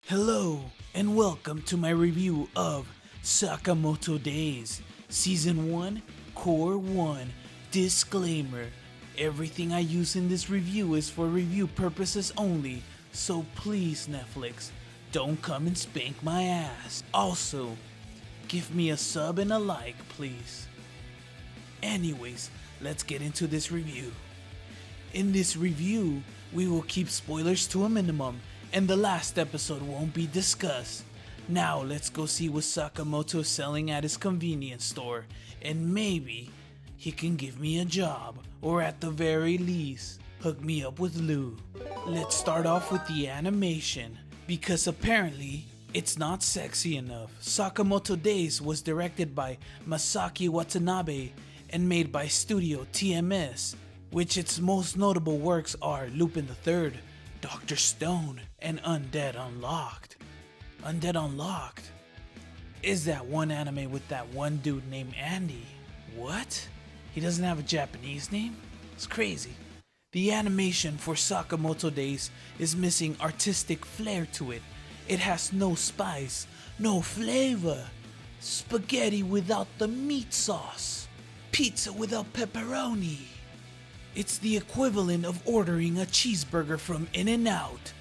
Hello, and welcome to my review of Sakamoto Days, Season 1, Core 1. Disclaimer: everything I use in this review is for review purposes only, so please, Netflix, don't come and spank my ass. Also, give me a sub and a like, please. Anyways, let's get into this review. In this review, we will keep spoilers to a minimum, and the last episode won't be discussed. Now let's go see what Sakamoto is selling at his convenience store, and maybe he can give me a job, or at the very least, hook me up with Lou. Let's start off with the animation, because apparently it's not sexy enough. Sakamoto Days was directed by Masaki Watanabe and made by Studio TMS, which its most notable works are Lupin III, Dr. Stone, and Undead Unlocked. Undead Unlocked is that one anime with that one dude named Andy. What? He doesn't have a Japanese name? It's crazy. The animation for Sakamoto Days is missing artistic flair to it. It has no spice, no flavor. Spaghetti without the meat sauce. Pizza without pepperoni. It's the equivalent of ordering a cheeseburger from In-N-Out,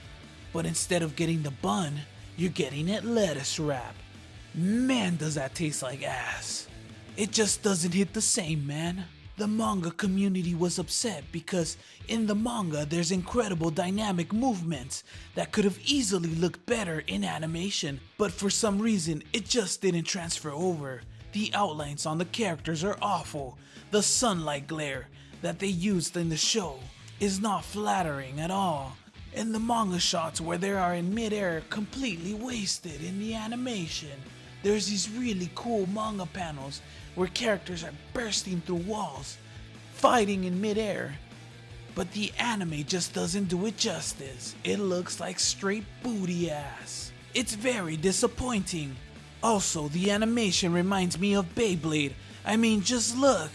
but instead of getting the bun, you're getting it lettuce wrap. Man, does that taste like ass. It just doesn't hit the same, man. The manga community was upset because in the manga there's incredible dynamic movements that could have easily looked better in animation, but for some reason it just didn't transfer over. The outlines on the characters are awful. The sunlight glare that they used in the show is not flattering at all, and the manga shots where they are in midair completely wasted in the animation. There's these really cool manga panels where characters are bursting through walls, fighting in midair, but the anime just doesn't do it justice. It looks like straight booty ass. It's very disappointing. Also, the animation reminds me of Beyblade. I mean, just look.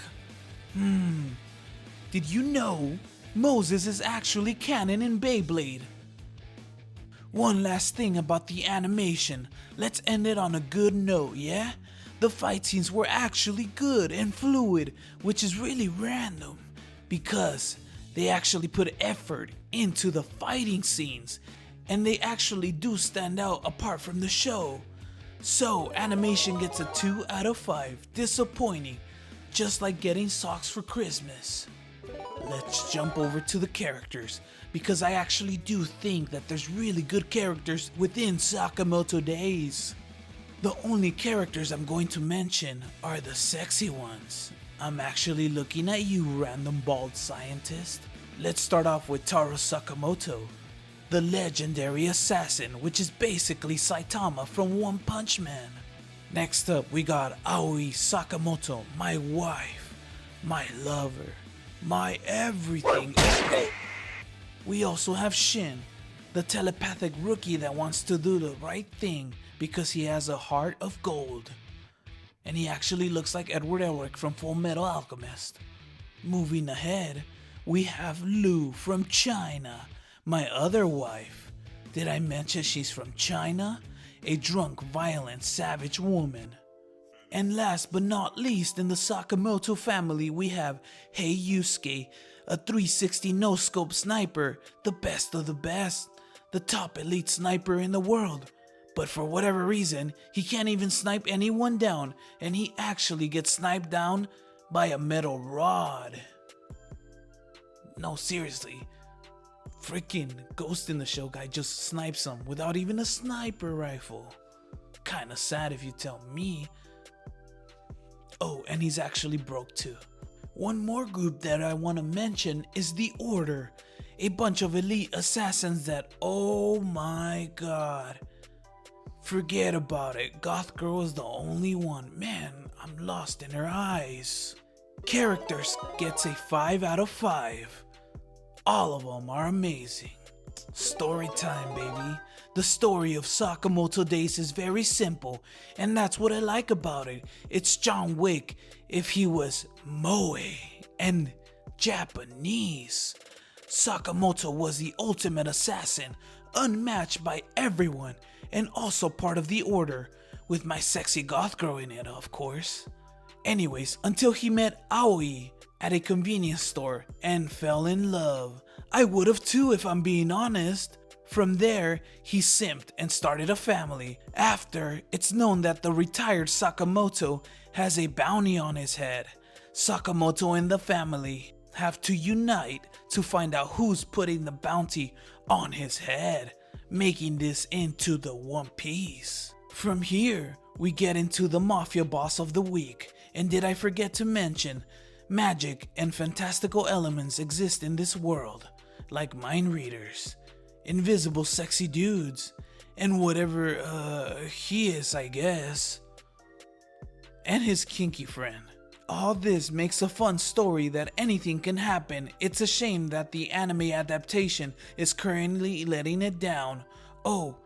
Did you know Moses is actually canon in Beyblade? One last thing about the animation. Let's end it on a good note, yeah? The fight scenes were actually good and fluid, which is really random because they actually put effort into the fighting scenes and they actually do stand out apart from the show. So, animation gets a 2 out of 5. Disappointing, just like getting socks for Christmas. Let's jump over to the characters, because I actually do think that there's really good characters within Sakamoto Days. The only characters I'm going to mention are the sexy ones. I'm actually looking at you, random bald scientist. Let's start off with Taro Sakamoto, the legendary assassin, which is basically Saitama from One Punch Man. Next up, we got Aoi Sakamoto, my wife, my lover, my everything. We also have Shin, the telepathic rookie that wants to do the right thing because he has a heart of gold. And he actually looks like Edward Elric from Full Metal Alchemist. Moving ahead, we have Lou from China, my other wife. Did I mention she's from China? A drunk, violent, savage woman. And last but not least, in the Sakamoto family, we have Hei Yusuke, a 360 no-scope sniper, the best of the best, the top elite sniper in the world. But for whatever reason, he can't even snipe anyone down, and he actually gets sniped down by a metal rod. No, seriously. Freaking Ghost in the Shell guy just snipes him without even a sniper rifle. Kinda sad if you tell me. Oh, and he's actually broke too. One more group that I want to mention is the Order. A bunch of elite assassins that, oh my god. Forget about it, Goth Girl is the only one. Man, I'm lost in her eyes. Characters gets a 5 out of 5. All of them are amazing. Story time, baby. The story of Sakamoto Days is very simple, and that's what I like about it. It's John Wick if he was Moe and Japanese. Sakamoto was the ultimate assassin, unmatched by everyone, and also part of the order, with my sexy goth girl in it, of course. Anyways, until he met Aoi at a convenience store and fell in love. I would have too if I'm being honest. From there, he simped and started a family. After, it's known that the retired Sakamoto has a bounty on his head. Sakamoto and the family have to unite to find out who's putting the bounty on his head, making this into the One Piece. From here, we get into the Mafia Boss of the Week. And did I forget to mention, magic and fantastical elements exist in this world, like mind readers, invisible sexy dudes, and whatever he is, I guess, and his kinky friend. All this makes a fun story that anything can happen. It's a shame that the anime adaptation is currently letting it down. Oh,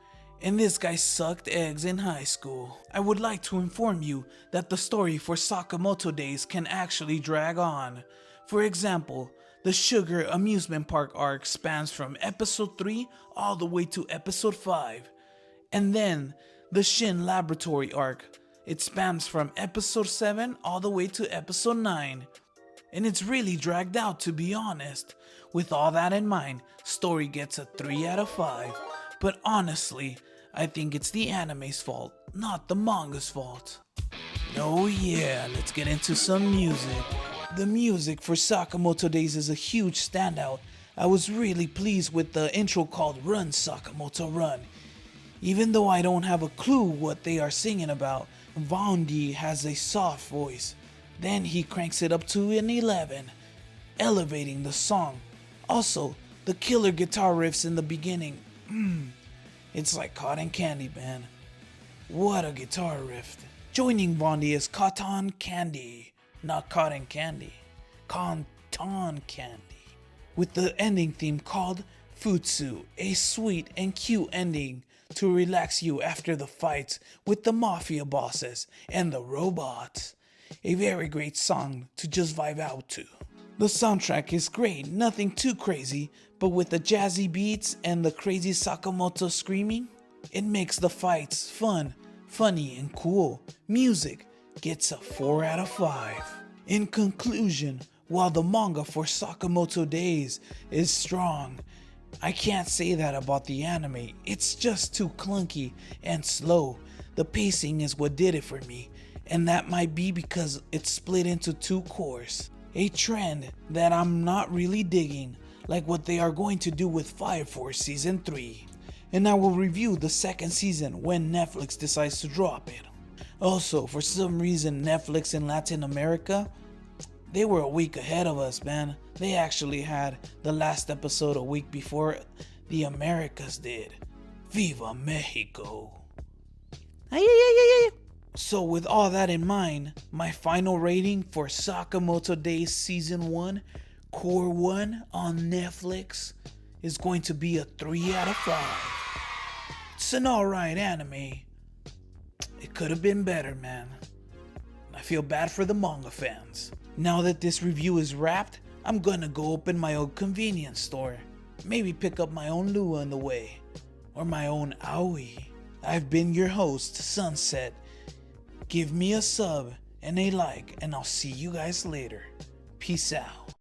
and this guy sucked eggs in high school. I would like to inform you that the story for Sakamoto Days can actually drag on. For example, the Sugar Amusement Park arc spans from episode 3 all the way to episode 5. And then, the Shin Laboratory arc, it spans from episode 7 all the way to episode 9. And it's really dragged out, to be honest. With all that in mind, story gets a 3 out of 5. But honestly, I think it's the anime's fault, not the manga's fault. Oh yeah, let's get into some music. The music for Sakamoto Days is a huge standout. I was really pleased with the intro called Run Sakamoto Run. Even though I don't have a clue what they are singing about, Vondi has a soft voice. Then he cranks it up to an 11, elevating the song. Also, the killer guitar riffs in the beginning, it's like cotton candy, man. What a guitar riff. Joining Vondi is Cotton Candy, not cotton candy, Cotton Candy, with the ending theme called Futsu, a sweet and cute ending to relax you after the fights with the mafia bosses and the robots. A very great song to just vibe out to. The soundtrack is great, nothing too crazy, but with the jazzy beats and the crazy Sakamoto screaming, it makes the fights fun, funny, and cool. Music gets a 4 out of 5. In conclusion, while the manga for Sakamoto Days is strong, I can't say that about the anime. It's just too clunky and slow. The pacing is what did it for me, and that might be because it's split into 2 cores. A trend that I'm not really digging, like what they are going to do with Fire Force Season 3. And I will review the 2nd season when Netflix decides to drop it. Also, for some reason Netflix in Latin America, they were a week ahead of us, man. They actually had the last episode a week before the Americas did. Viva Mexico! So with all that in mind, my final rating for Sakamoto Days Season 1, Core 1 on Netflix is going to be a 3 out of 5. It's an alright anime. It could have been better, man. I feel bad for the manga fans. Now that this review is wrapped, I'm gonna go open my own convenience store. Maybe pick up my own Lua on the way. Or my own Aoi. I've been your host, Sunset. Give me a sub and a like, and I'll see you guys later. Peace out.